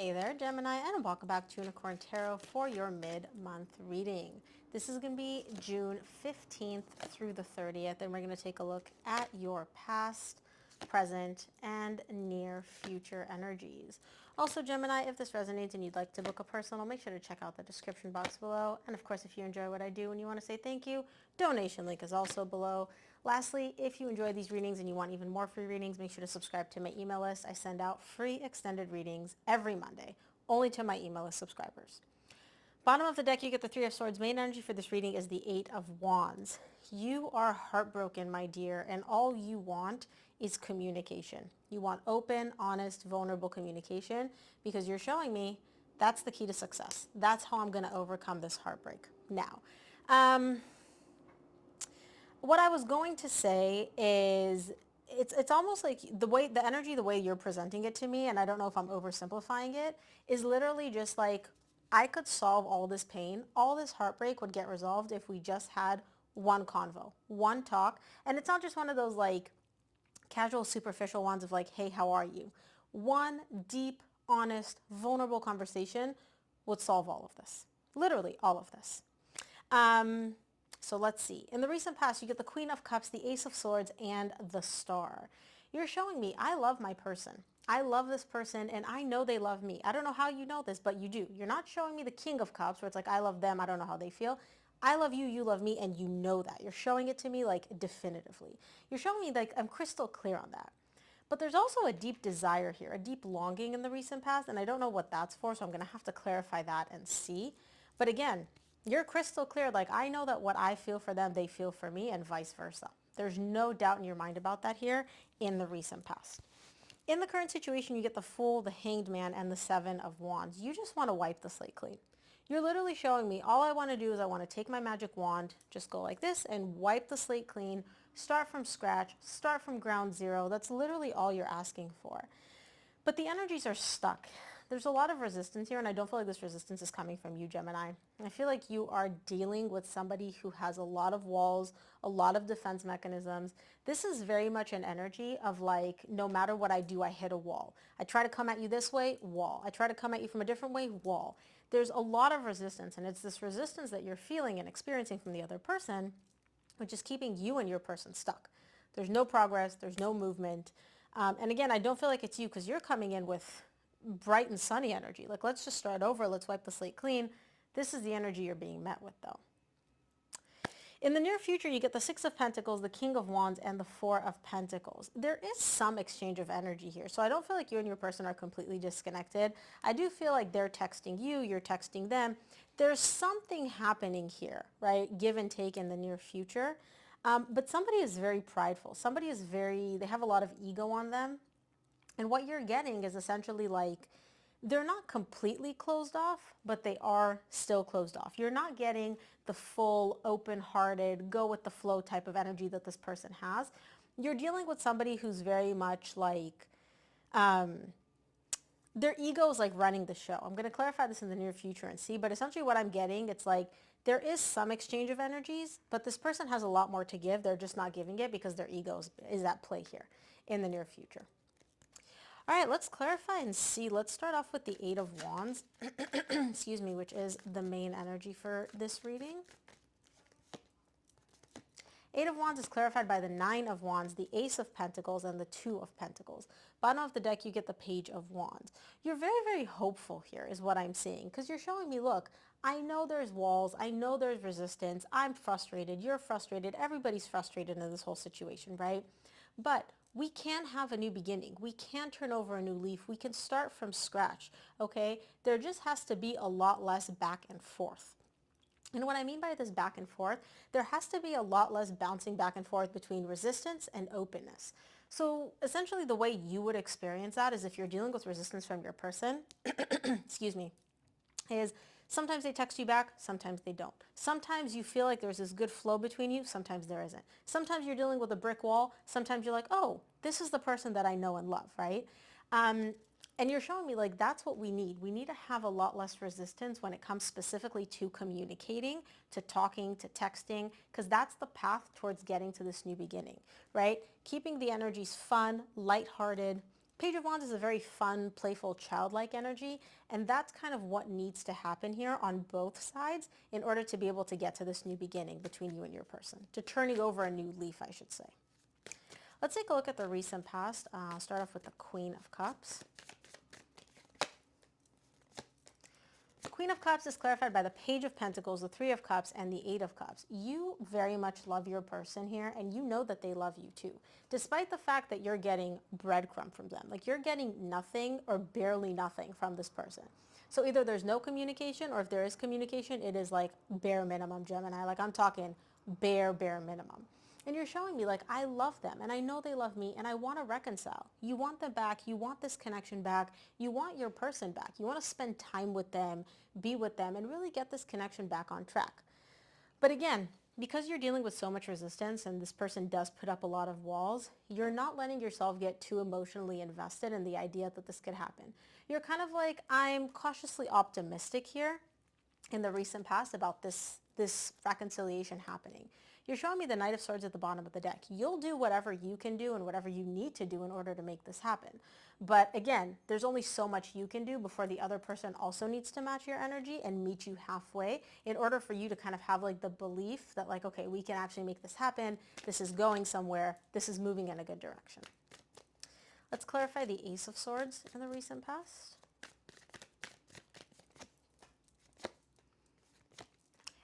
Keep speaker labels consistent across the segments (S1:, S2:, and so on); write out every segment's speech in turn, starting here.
S1: Hey there, Gemini, and welcome back to Unicorn Tarot for your mid-month reading. This is going to be June 15th through the 30th, and we're going to take a look at your past, present, and near future energies. Also, Gemini, if this resonates and you'd like to book a personal, make sure to check out the description box below. And of course, if you enjoy what I do and you want to say thank you, donation link is also below. Lastly, if you enjoy these readings and you want even more free readings, make sure to subscribe to my email list. I send out free extended readings every Monday, only to my email list subscribers. Bottom of the deck, you get the Three of Swords. Main energy for this reading is the Eight of Wands. You are heartbroken, my dear, and all you want is communication. You want open, honest, vulnerable communication because you're showing me that's the key to success. That's how I'm going to overcome this heartbreak. Now, what I was going to say is it's almost like the energy, the way you're presenting it to me, and I don't know if I'm oversimplifying it, is literally just like I could solve all this pain, all this heartbreak would get resolved if we just had one convo, one talk. And it's not just one of those like casual, superficial ones of like, hey, how are you? One deep, honest, vulnerable conversation would solve all of this. Literally all of this. So let's see. In the recent past, you get the Queen of Cups, the Ace of Swords, and the Star. You're showing me I love my person. I love this person and I know they love me. I don't know how you know this, but you do. You're not showing me the King of Cups where it's like I love them, I don't know how they feel. I love you, you love me, and you know that. You're showing it to me like definitively. You're showing me like I'm crystal clear on that. But there's also a deep desire here, a deep longing in the recent past, and I don't know what that's for, so I'm going to have to clarify that and see. But again, you're crystal clear, like I know that what I feel for them, they feel for me, and vice versa. There's no doubt in your mind about that here in the recent past. In the current situation, you get the Fool, the Hanged Man, and the Seven of Wands. You just want to wipe the slate clean. You're literally showing me all I want to do is I want to take my magic wand, just go like this and wipe the slate clean, start from scratch, start from ground zero. That's literally all you're asking for. But the energies are stuck. There's a lot of resistance here, and I don't feel like this resistance is coming from you, Gemini. I feel like you are dealing with somebody who has a lot of walls, a lot of defense mechanisms. This is very much an energy of like, no matter what I do, I hit a wall. I try to come at you this way, wall. I try to come at you from a different way, wall. There's a lot of resistance, and it's this resistance that you're feeling and experiencing from the other person, which is keeping you and your person stuck. There's no progress. There's no movement. And again, I don't feel like it's you because you're coming in with bright and sunny energy. Like, let's just start over. Let's wipe the slate clean. This is the energy you're being met with, though. In the near future, you get the Six of Pentacles, the King of Wands, and the Four of Pentacles. There is some exchange of energy here. So I don't feel like you and your person are completely disconnected. I do feel like they're texting you, you're texting them. There's something happening here, right? Give and take in the near future. But somebody is very prideful. Somebody is they have a lot of ego on them. And what you're getting is essentially like, they're not completely closed off, but they are still closed off. You're not getting the full open-hearted, go with the flow type of energy that this person has. You're dealing with somebody who's very much like, their ego is like running the show. I'm going to clarify this in the near future and see, but essentially what I'm getting, it's like there is some exchange of energies, but this person has a lot more to give. They're just not giving it because their ego is at play here in the near future. All right, let's clarify and see. Let's start off with the Eight of Wands, excuse me, which is the main energy for this reading. Eight of Wands is clarified by the Nine of Wands, the Ace of Pentacles, and the Two of Pentacles. Bottom of the deck, you get the Page of Wands. You're very, very hopeful here is what I'm seeing because you're showing me, look, I know there's walls. I know there's resistance. I'm frustrated. You're frustrated. Everybody's frustrated in this whole situation, right? But we can have a new beginning. We can turn over a new leaf. We can start from scratch, okay? There just has to be a lot less back and forth. And what I mean by this back and forth, there has to be a lot less bouncing back and forth between resistance and openness. So essentially the way you would experience that is if you're dealing with resistance from your person, excuse me, is sometimes they text you back, sometimes they don't. Sometimes you feel like there's this good flow between you, sometimes there isn't. Sometimes you're dealing with a brick wall, sometimes you're like, oh, this is the person that I know and love, right? And you're showing me like that's what we need. We need to have a lot less resistance when it comes specifically to communicating, to talking, to texting, because that's the path towards getting to this new beginning, right? Keeping the energies fun, lighthearted, Page of Wands is a very fun, playful, childlike energy, and that's kind of what needs to happen here on both sides in order to be able to get to this new beginning between you and your person, to turning over a new leaf, I should say. Let's take a look at the recent past. I'll start off with the Queen of Cups. The Queen of Cups is clarified by the Page of Pentacles, the Three of Cups, and the Eight of Cups. You very much love your person here, and you know that they love you too, despite the fact that you're getting breadcrumb from them. Like you're getting nothing or barely nothing from this person. So either there's no communication, or if there is communication, it is like bare minimum, Gemini. Like I'm talking bare minimum. And you're showing me like, I love them and I know they love me and I want to reconcile. You want them back. You want this connection back. You want your person back. You want to spend time with them, be with them, and really get this connection back on track. But again, because you're dealing with so much resistance and this person does put up a lot of walls, you're not letting yourself get too emotionally invested in the idea that this could happen. You're kind of like, I'm cautiously optimistic here in the recent past about this reconciliation happening. You're showing me the Knight of Swords at the bottom of the deck. You'll do whatever you can do and whatever you need to do in order to make this happen. But again, there's only so much you can do before the other person also needs to match your energy and meet you halfway in order for you to kind of have like the belief that like, okay, we can actually make this happen. This is going somewhere. This is moving in a good direction. Let's clarify the Ace of Swords in the recent past.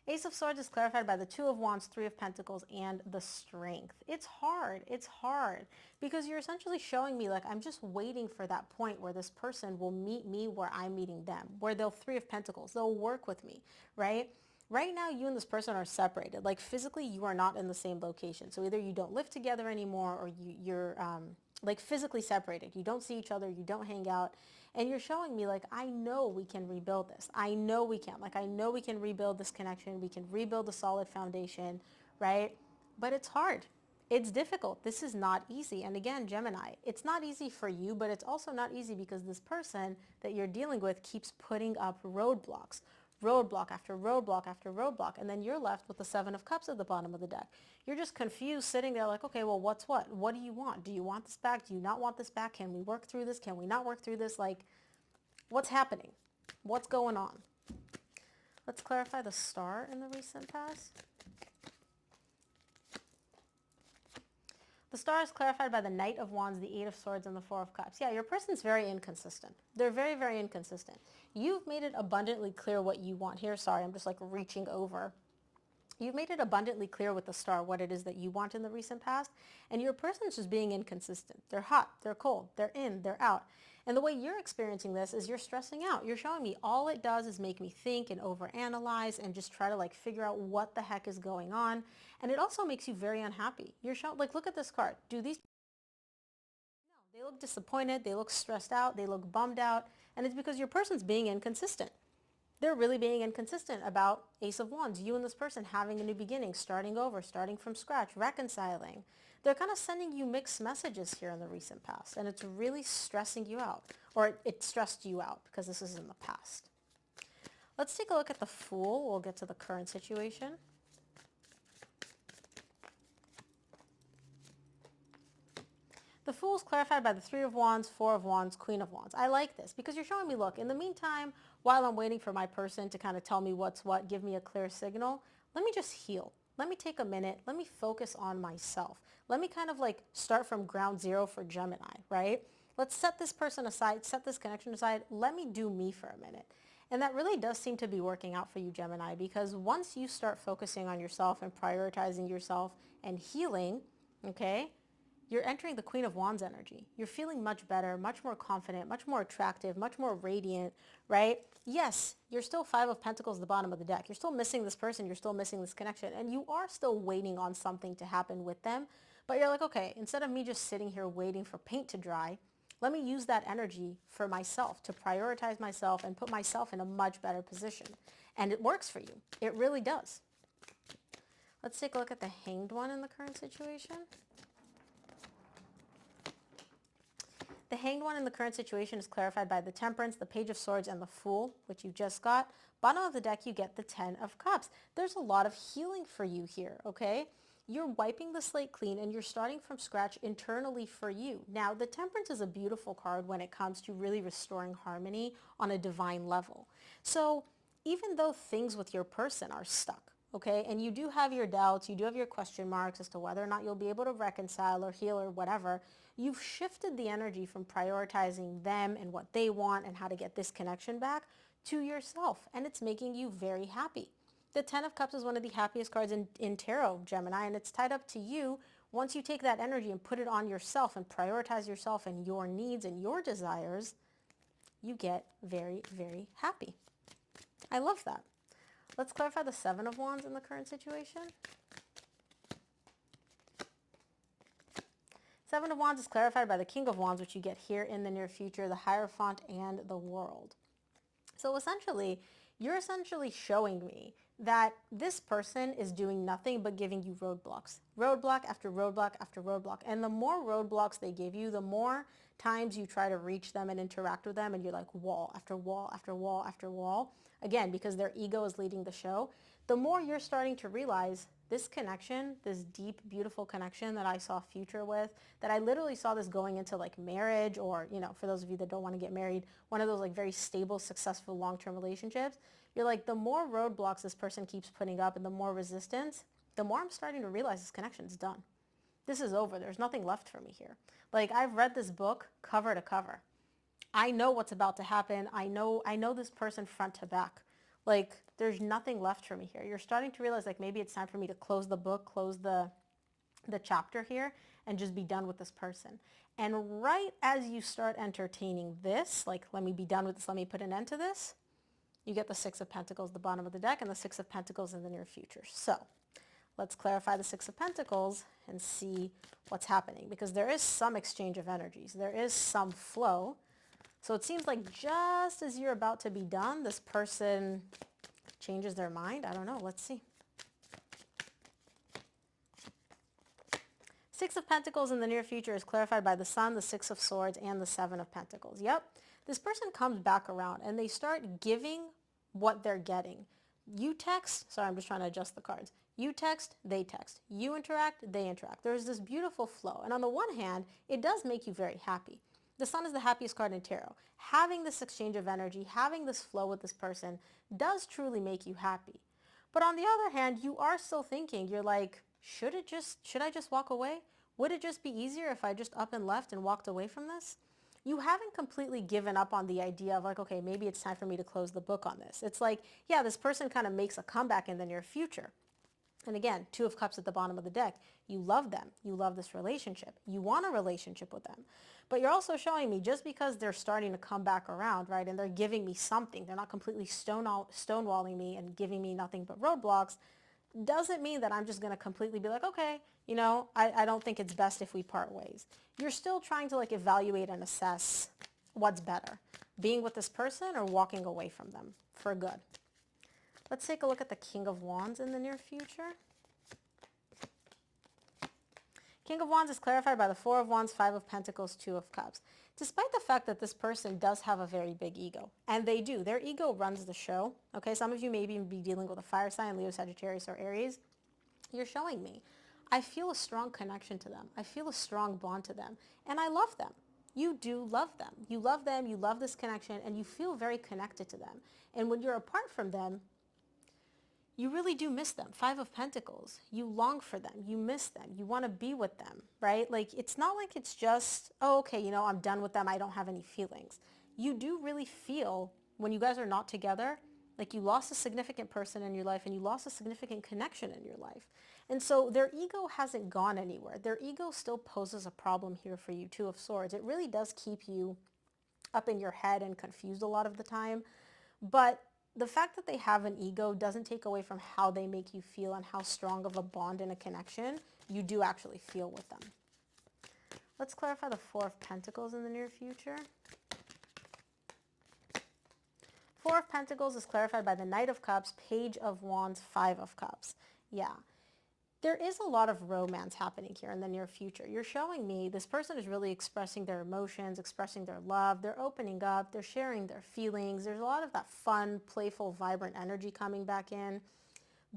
S1: Ace of Swords is clarified by the Two of Wands, Three of Pentacles, and the Strength. It's hard. It's hard because you're essentially showing me like I'm just waiting for that point where this person will meet me where I'm meeting them, where they'll Three of Pentacles. They'll work with me, right? Right now, you and this person are separated. Like physically, you are not in the same location. So either you don't live together anymore or you're like physically separated. You don't see each other. You don't hang out. And you're showing me like, I know we can rebuild this. I know we can. Like, I know we can rebuild this connection. We can rebuild a solid foundation, right? But it's hard. It's difficult. This is not easy. And again, Gemini, it's not easy for you, but it's also not easy because this person that you're dealing with keeps putting up roadblocks. Roadblock after roadblock after roadblock. And then you're left with the Seven of Cups at the bottom of the deck. You're just confused sitting there like, okay, well, what's what? What do you want? Do you want this back? Do you not want this back? Can we work through this? Can we not work through this? Like, what's happening? What's going on? Let's clarify the Star in the recent past. The Star is clarified by the Knight of Wands, the Eight of Swords, and the Four of Cups. Yeah, your person's very inconsistent. They're very inconsistent. You've made it abundantly clear what you want here. Sorry, I'm just like reaching over. You've made it abundantly clear with the Star what it is that you want in the recent past, and your person's just being inconsistent. They're hot, they're cold, they're in, they're out. And the way you're experiencing this is you're stressing out. You're showing me all it does is make me think and overanalyze and just try to like figure out what the heck is going on. And it also makes you very unhappy. You're showing, like, look at this card. Do these, no, they look disappointed, they look stressed out, they look bummed out, and it's because your person's being inconsistent. They're really being inconsistent about Ace of Wands, you and this person having a new beginning, starting over, starting from scratch, reconciling. They're kind of sending you mixed messages here in the recent past, and it's really stressing you out, or it stressed you out because this is in the past. Let's take a look at the Fool. We'll get to the current situation. The Fool is clarified by the Three of Wands, Four of Wands, Queen of Wands. I like this because you're showing me, look, in the meantime, while I'm waiting for my person to kind of tell me what's what, give me a clear signal, let me just heal. Let me take a minute. Let me focus on myself. Let me kind of like start from ground zero for Gemini, right? Let's set this person aside, set this connection aside. Let me do me for a minute. And that really does seem to be working out for you, Gemini, because once you start focusing on yourself and prioritizing yourself and healing, okay, you're entering the Queen of Wands energy. You're feeling much better, much more confident, much more attractive, much more radiant, right? Yes, you're still Five of Pentacles at the bottom of the deck. You're still missing this person. You're still missing this connection. And you are still waiting on something to happen with them. But you're like, okay, instead of me just sitting here waiting for paint to dry, let me use that energy for myself, to prioritize myself and put myself in a much better position. And it works for you. It really does. Let's take a look at the Hanged One in the current situation. The Hanged One in the current situation is clarified by the Temperance, the Page of Swords, and the Fool, which you just got. Bottom of the deck, you get the Ten of Cups. There's a lot of healing for you here, okay? You're wiping the slate clean and you're starting from scratch internally for you. Now, the Temperance is a beautiful card when it comes to really restoring harmony on a divine level. So even though things with your person are stuck, okay, and you do have your doubts, you do have your question marks as to whether or not you'll be able to reconcile or heal or whatever, you've shifted the energy from prioritizing them and what they want and how to get this connection back to yourself, and it's making you very happy. The Ten of Cups is one of the happiest cards in tarot, Gemini, and it's tied up to you. Once you take that energy and put it on yourself and prioritize yourself and your needs and your desires, you get very, very happy. I love that. Let's clarify the Seven of Wands in the current situation. Seven of Wands is clarified by the King of Wands, which you get here in the near future, the Hierophant, and the World. So essentially, you're essentially showing me that this person is doing nothing but giving you roadblocks. Roadblock after roadblock after roadblock. And the more roadblocks they give you, the more times you try to reach them and interact with them and you're like wall after wall after wall after wall. Again, because their ego is leading the show. The more you're starting to realize this connection, this deep, beautiful connection that I saw future with, that I literally saw this going into like marriage or, you know, for those of you that don't want to get married, one of those like very stable, successful, long-term relationships, you're like, the more roadblocks this person keeps putting up and the more resistance, the more I'm starting to realize this connection's done. This is over. There's nothing left for me here. Like, I've read this book cover to cover. I know what's about to happen. I know this person front to back. Like, there's nothing left for me here. You're starting to realize like maybe it's time for me to close the book, close the chapter here and just be done with this person. And right as you start entertaining this, like let me be done with this, let me put an end to this, you get the Six of Pentacles at the bottom of the deck and the Six of Pentacles in the near future. So let's clarify the Six of Pentacles and see what's happening because there is some exchange of energies. There is some flow. So it seems like just as you're about to be done, this person changes their mind. I don't know. Let's see. Six of Pentacles in the near future is clarified by the Sun, the Six of Swords, and the Seven of Pentacles. Yep. This person comes back around and they start giving what they're getting. You text, sorry, I'm just trying to adjust the cards. You text, they text. You interact, they interact. There's this beautiful flow. And on the one hand, it does make you very happy. The Sun is the happiest card in tarot. Having this exchange of energy, having this flow with this person does truly make you happy. But on the other hand, you are still thinking, you're like, should I just walk away? Would it just be easier if I just up and left and walked away from this? You haven't completely given up on the idea of like, okay, maybe it's time for me to close the book on this. It's like, yeah, this person kind of makes a comeback in the near future. And again, Two of Cups at the bottom of the deck. You love them. You love this relationship. You want a relationship with them. But you're also showing me just because they're starting to come back around, right, and they're giving me something, they're not completely stonewalling me and giving me nothing but roadblocks, doesn't mean that I'm just going to completely be like, okay, you know, I don't think it's best if we part ways. You're still trying to like evaluate and assess what's better, being with this person or walking away from them for good. Let's take a look at the King of Wands in the near future. King of Wands is clarified by the Four of Wands, Five of Pentacles, Two of Cups. Despite the fact that this person does have a very big ego, and they do, their ego runs the show, okay? Some of you may even be dealing with a fire sign, Leo, Sagittarius, or Aries. You're showing me. I feel a strong connection to them. I feel a strong bond to them, and I love them. You do love them. You love them, you love this connection, and you feel very connected to them. And when you're apart from them, you really do miss them. Five of Pentacles. You long for them. You miss them. You want to be with them, right? Like, it's not like it's just, oh, okay, you know, I'm done with them. I don't have any feelings. You do really feel when you guys are not together, like you lost a significant person in your life and you lost a significant connection in your life. And so their ego hasn't gone anywhere. Their ego still poses a problem here for you, Two of Swords. It really does keep you up in your head and confused a lot of the time. But the fact that they have an ego doesn't take away from how they make you feel and how strong of a bond and a connection you do actually feel with them. Let's clarify the Four of Pentacles in the near future. Four of Pentacles is clarified by the Knight of Cups, Page of Wands, Five of Cups. Yeah. There is a lot of romance happening here in the near future. You're showing me this person is really expressing their emotions, expressing their love. They're opening up. They're sharing their feelings. There's a lot of that fun, playful, vibrant energy coming back in.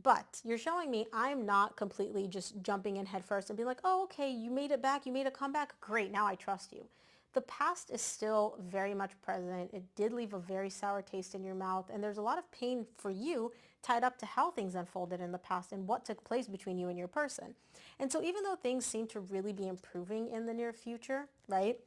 S1: But you're showing me I'm not completely just jumping in head first and being like, oh, okay, you made it back. You made a comeback. Great. Now I trust you. The past is still very much present. It did leave a very sour taste in your mouth. And there's a lot of pain for you tied up to how things unfolded in the past and what took place between you and your person. And so even though things seem to really be improving in the near future, right?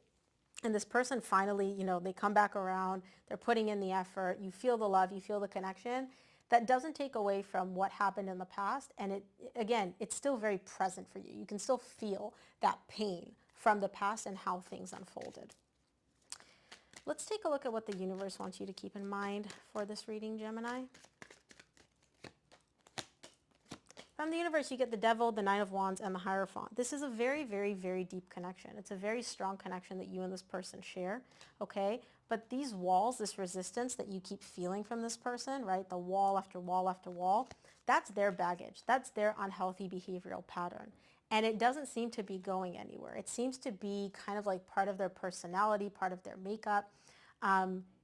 S1: And this person finally, they come back around, they're putting in the effort, you feel the love, you feel the connection. That doesn't take away from what happened in the past. And again, it's still very present for you. You can still feel that pain from the past and how things unfolded. Let's take a look at what the universe wants you to keep in mind for this reading, Gemini. From the universe, you get the Devil, the Nine of Wands, and the Hierophant. This is a very, very, very deep connection. It's a very strong connection that you and this person share, okay? But these walls, this resistance that you keep feeling from this person, right? The wall after wall after wall, that's their baggage. That's their unhealthy behavioral pattern. And it doesn't seem to be going anywhere. It seems to be kind of like part of their personality, part of their makeup.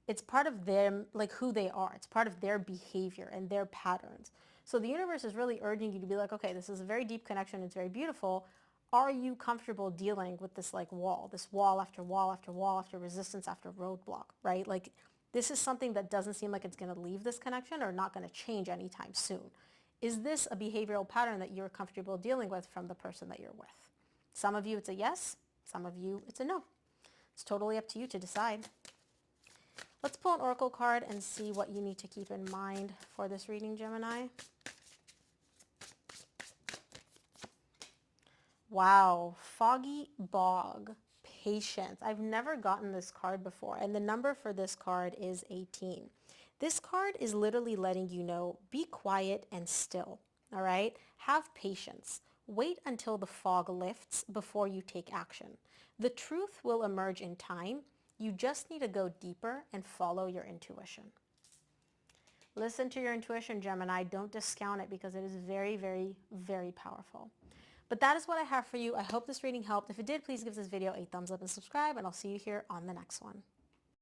S1: It's part of them, like who they are. It's part of their behavior and their patterns. So the universe is really urging you to be like, okay, this is a very deep connection. It's very beautiful. Are you comfortable dealing with this like wall, this wall after wall after wall after resistance after roadblock, right? Like this is something that doesn't seem like it's going to leave this connection or not going to change anytime soon. Is this a behavioral pattern that you're comfortable dealing with from the person that you're with? Some of you it's a yes. Some of you it's a no. It's totally up to you to decide. Let's pull an oracle card and see what you need to keep in mind for this reading, Gemini. Wow, Foggy Bog, Patience. I've never gotten this card before, and the number for this card is 18. This card is literally letting you know, be quiet and still, all right? Have patience. Wait until the fog lifts before you take action. The truth will emerge in time. You just need to go deeper and follow your intuition. Listen to your intuition, Gemini. Don't discount it because it is very, very, very powerful. But that is what I have for you. I hope this reading helped. If it did, please give this video a thumbs up and subscribe, and I'll see you here on the next one.